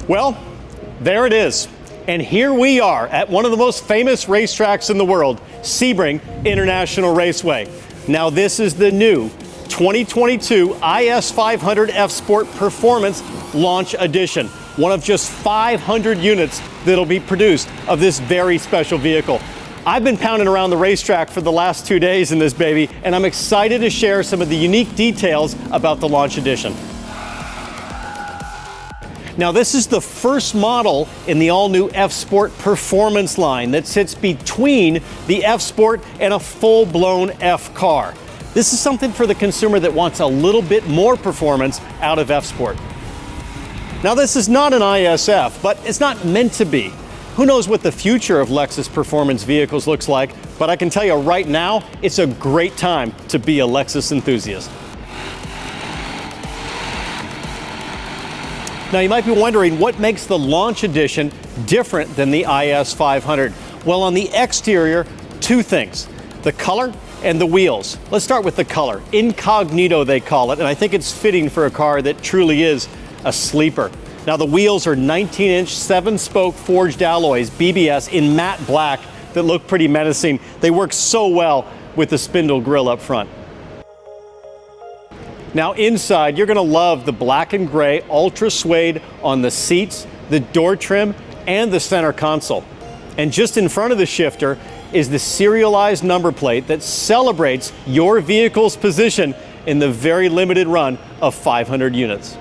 Well, there it is. And here we are at one of the most famous racetracks in the world, Sebring International Raceway. Now this is the new 2022 IS 500 F Sport Performance Launch Edition, one of just 500 units that'll be produced of this very special vehicle. I've been pounding around the racetrack for the last 2 days in this baby, and I'm excited to share some of the unique details about the Launch Edition. Now this is the first model in the all-new F Sport Performance line that sits between the F Sport and a full-blown F car. This is something for the consumer that wants a little bit more performance out of F Sport. Now this is not an ISF, but it's not meant to be. Who knows what the future of Lexus performance vehicles looks like, but I can tell you right now, it's a great time to be a Lexus enthusiast. Now you might be wondering what makes the Launch Edition different than the IS 500. Well, on the exterior, two things: the color and the wheels. Let's start with the color. Incognito, they call it, and I think it's fitting for a car that truly is a sleeper. Now the wheels are 19-inch 7-spoke forged alloys, BBS, in matte black that look pretty menacing. They work so well with the spindle grille up front. Now inside, you're going to love the black and gray ultra suede on the seats, the door trim, and the center console. And just in front of the shifter is the serialized number plate that celebrates your vehicle's position in the very limited run of 500 units.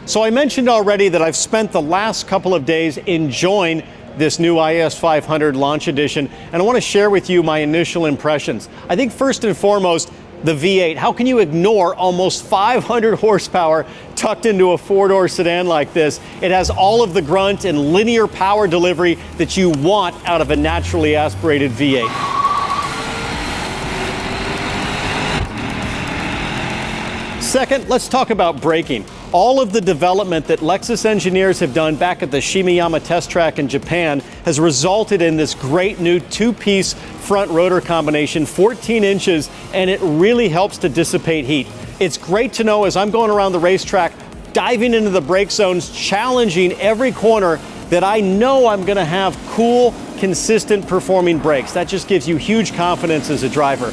So I mentioned already that I've spent the last couple of days enjoying this new IS 500 Launch Edition, and I want to share with you my initial impressions. I think first and foremost, the V8. How can you ignore almost 500 horsepower tucked into a four-door sedan like this? It has all of the grunt and linear power delivery that you want out of a naturally aspirated V8. Second, let's talk about braking. All of the development that Lexus engineers have done back at the Shimeyama test track in Japan has resulted in this great new two-piece front rotor combination, 14 inches, and it really helps to dissipate heat. It's great to know as I'm going around the racetrack, diving into the brake zones, challenging every corner, that I know I'm going to have cool, consistent performing brakes. That just gives you huge confidence as a driver.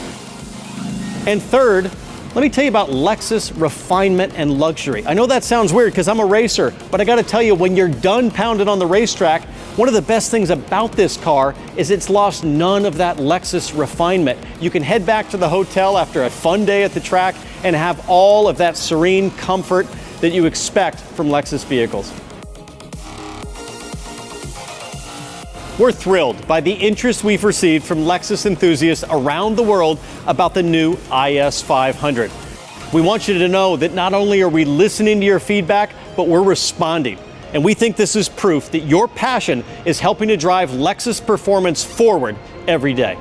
And third, let me tell you about Lexus refinement and luxury. I know that sounds weird because I'm a racer, but I got to tell you, when you're done pounding on the racetrack, one of the best things about this car is it's lost none of that Lexus refinement. You can head back to the hotel after a fun day at the track and have all of that serene comfort that you expect from Lexus vehicles. We're thrilled by the interest we've received from Lexus enthusiasts around the world about the new IS 500. We want you to know that not only are we listening to your feedback, but we're responding. And we think this is proof that your passion is helping to drive Lexus performance forward every day.